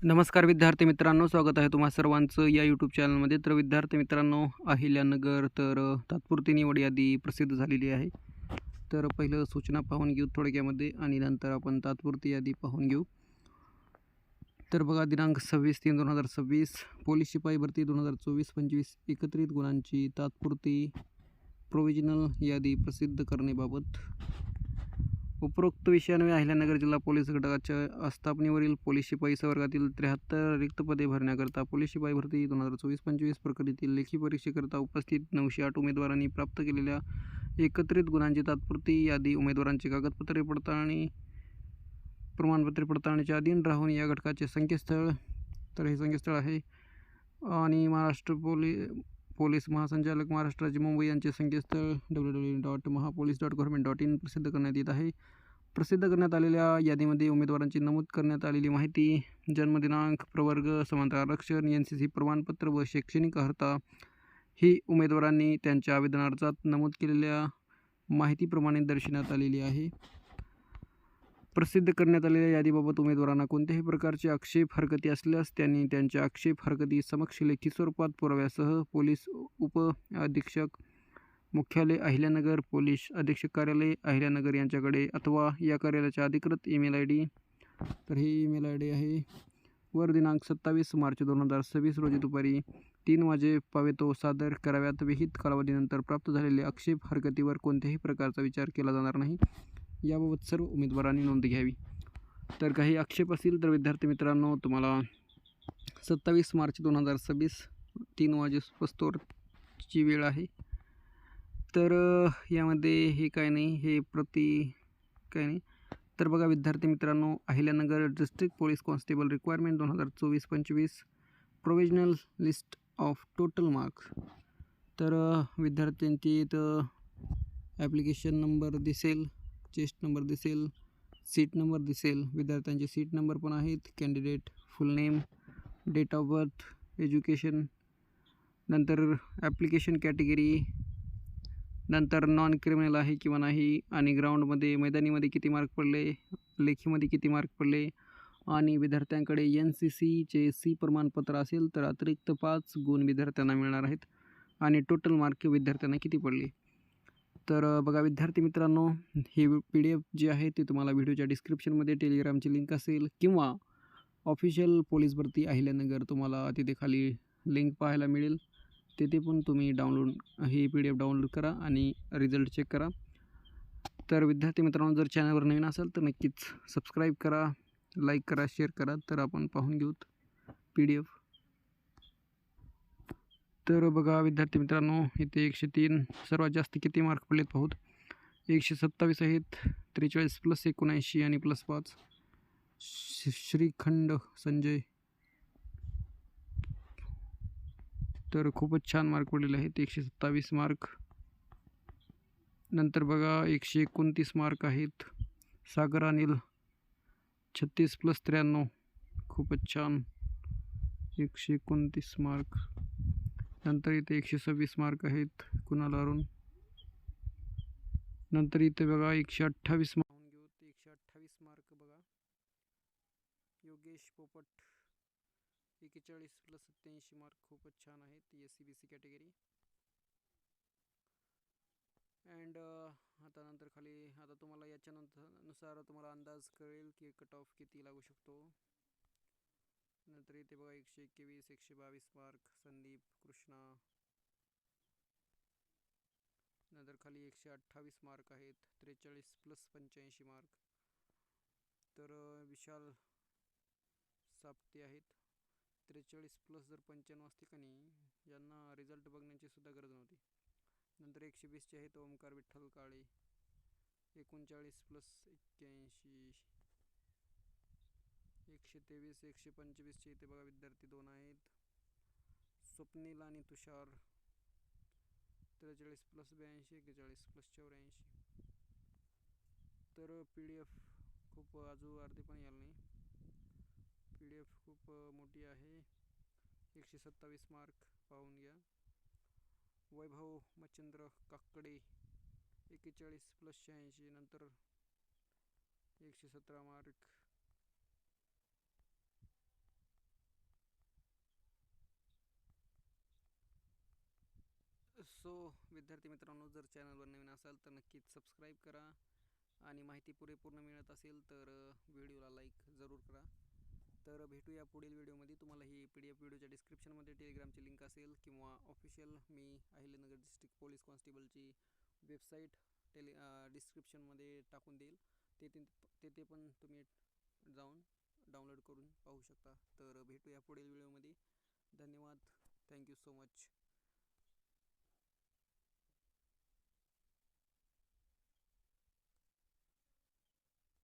नमस्कार विद्यार्थी मित्रांनो, स्वागत आहे तुम्हा सर्वांचं या यूट्यूब चॅनलमध्ये. तर विद्यार्थी मित्रांनो, अहिल्यानगर तात्पुरती निवड यादी प्रसिद्ध झालेली आहे. तर पहिलं सूचना पाहून घेऊ थोडक्यामध्ये आणि नंतर आपण तात्पुरती यादी पाहून घेऊ. तर बघा, दिनांक 26/3/2026 पोलीस शिपाई भरती 2024-25 एकत्रित गुणांची तात्पुरती प्रोव्हिजनल यादी प्रसिद्ध करण्याबाबत उपरोक्त विषयान्वये अहिल्यानगर जिल्हा पोलीस घटकाच्या आस्थापनेवरील पोलीस शिपाई संवर्गातील 73 रिक्त पदे भरण्याकरता पोलीस शिपाई भरती 2024-25 प्रक्रियेतील लेखी परीक्षेकरता उपस्थित 908 उमेदवारांनी प्राप्त केलेल्या एकत्रित गुणांची तात्पुरती यादी उमेदवारांची कागदपत्रे पडताळणी प्रमाणपत्रे पडताळणीच्या अधीन राहून या घटकाचे संकेतस्थळ, तर हे संकेतस्थळ आहे आणि महाराष्ट्र पोलीस महासंचालक महाराष्ट्र राज्य मुंबई यांचे संकेतस्थळ www.mahapolice.government.in प्रसिद्ध करण्यात येत आहे. प्रसिद्ध करण्यात आलेल्या यादीमध्ये उमेदवारांची नमूद करण्यात आलेली माहिती, जन्मदिनांक, प्रवर्ग, समांतर आरक्षण, NCC प्रमाणपत्र व शैक्षणिक अर्हता ही उमेदवारांनी त्यांच्या आवेदन अर्जात नमूद केलेल्या माहितीप्रमाणे दर्शवण्यात आलेली आहे. प्रसिद्ध करण्यात आलेल्या यादीबाबत उमेदवारांना कोणत्याही प्रकारचे आक्षेप हरकती असल्यास त्यांनी त्यांच्या आक्षेप हरकती समक्ष लेखी स्वरूपात पुराव्यासह पोलीस उप अधीक्षक मुख्यालय अहिल्यानगर, पोलीस अधीक्षक कार्यालय अहिल्यानगर यांच्याकडे अथवा या कार्यालयाच्या अधिकृत ईमेल ID, तर ही ईमेल ID आहे, वर दिनांक 27 मार्च 2026 रोजी दुपारी 3 वाजेपावेतो सादर कराव्यात. विहित कालावधीनंतर प्राप्त झालेल्या आक्षेप हरकतीवर कोणत्याही प्रकारचा विचार केला जाणार नाही, याबाबत सर्व उमेदवारांनी नोंद घ्यावी. तर काही आक्षेप असतील तर विद्यार्थी मित्रांनो, तुम्हाला 27 मार्च 2026 3 वाजेस्तोरची वेळ आहे. तर यामध्ये हे काय नाही, हे काय नाही. तर बघा विद्यार्थी मित्रांनो, Ahilyanagar district police constable requirement 2024-25 provisional list of total marks. तर विद्यार्थ्यांची इथं ॲप्लिकेशन नंबर दिसेल, चेस्ट नंबर दिसेल, सीट नंबर दिसेल, विद्यार्थ्यांचे सीट नंबर पण आहेत, candidate full name, date of birth, education, नंतर ॲप्लिकेशन कॅटेगरी, नंतर नॉन क्रिमिनल आहे किंवा नाही, आणि ग्राउंडमध्ये मैदानीमध्ये किती मार्क पडले, लेखीमध्ये किती मार्क पडले, आणि विद्यार्थ्यांकडे NCCचे C प्रमाणपत्र असेल तर अतिरिक्त 5 गुण विद्यार्थ्यांना मिळणार आहेत, आणि टोटल मार्क विद्यार्थ्यांना किती पडले. तर बघा विद्यार्थी मित्रांनो, हे PDF जे आहे ते तुम्हाला व्हिडिओच्या डिस्क्रिप्शनमध्ये टेलिग्रामची लिंक असेल किंवा ऑफिशियल पोलीस भरती अहिल्यानगर तुम्हाला तिथे खाली लिंक पाहायला मिळेल, तिथे पण तुम्ही ही PDF डाउनलोड करा आणि रिझल्ट चेक करा. तर विद्यार्थी मित्रांनो, जर चॅनलवर नवीन असाल तर नक्कीच सबस्क्राईब करा, लाईक करा, शेअर करा. तर आपण पाहून घेऊत PDF. तर बघा विद्यार्थी मित्रांनो, इथे 103 सर्वात जास्त किती मार्क पडलेत पाहूत. 127 आहेत, 43 + 79 आणि +5. श्रीखंड संजय, तर खूपच छान मार्क पडलेले आहेत, 127 मार्क. नंतर बघा 129 मार्क आहेत, सागर अनिल, 36 + 93, खूपच छान, 129 मार्क. नंतर इथे 126 मार्क आहेत, कुणाल अरुण. नंतर इथे बघा 128 पाहून घेऊ, 128 मार्क बघा, योगेश पोपट, 41 + 87 मार्क, खूपच छान आहेत, SC-BC कॅटेगरी. अँड आता नंतर खाली, आता तुम्हाला याच्यानुसार तुम्हाला अंदाज कळेल की कट ऑफ किती लागू शकतो. नंतर इथे बघा 121, 122 मार्क, संदीप कृष्णा. नंतर खाली 128 मार्क आहेत, 43 + 85 मार्क. तर विशाल साप्ते आहेत, 43 + जर 95 असते का नाही, यांना रिझल्ट बघण्याची सुद्धा गरज नव्हती. नंतर 120चे आहेत ओमकार विठ्ठल काळे, 39 + 81, 123, 125चे इथे बघा विद्यार्थी 2 आहेत, स्वप्नील आणि तुषार, 43 + 82, 41 + 84. तर PDF खूप अजून अर्धे पण यायला नाही, PDF खूप मोठी आहे. 127 मार्क पाहून घ्या. वैभव मच्छिंद्र काकडे, 41 + 86, नंतर 117 मार्क. सो विद्यार्थी मित्रांनो, जर चॅनलवर नवीन असाल तर नक्कीच सबस्क्राईब करा आणि माहिती पुरेपूर्ण मिळत असेल तर व्हिडिओला लाईक जरूर करा. तर भेटूया पुढील व्हिडिओमध्ये. तुम्हाला ही PDF व्हिडिओच्या डिस्क्रिप्शनमध्ये टेलिग्रामची लिंक असेल किंवा ऑफिशियल मी अहिल्यानगर डिस्ट्रिक्ट पोलीस कॉन्स्टेबलची वेबसाईट डिस्क्रिप्शनमध्ये टाकून देईल. तेथे पण तुम्ही जाऊन डाउनलोड करून पाहू शकता. तर भेटूया पुढील व्हिडिओमध्ये. धन्यवाद. Thank you so much.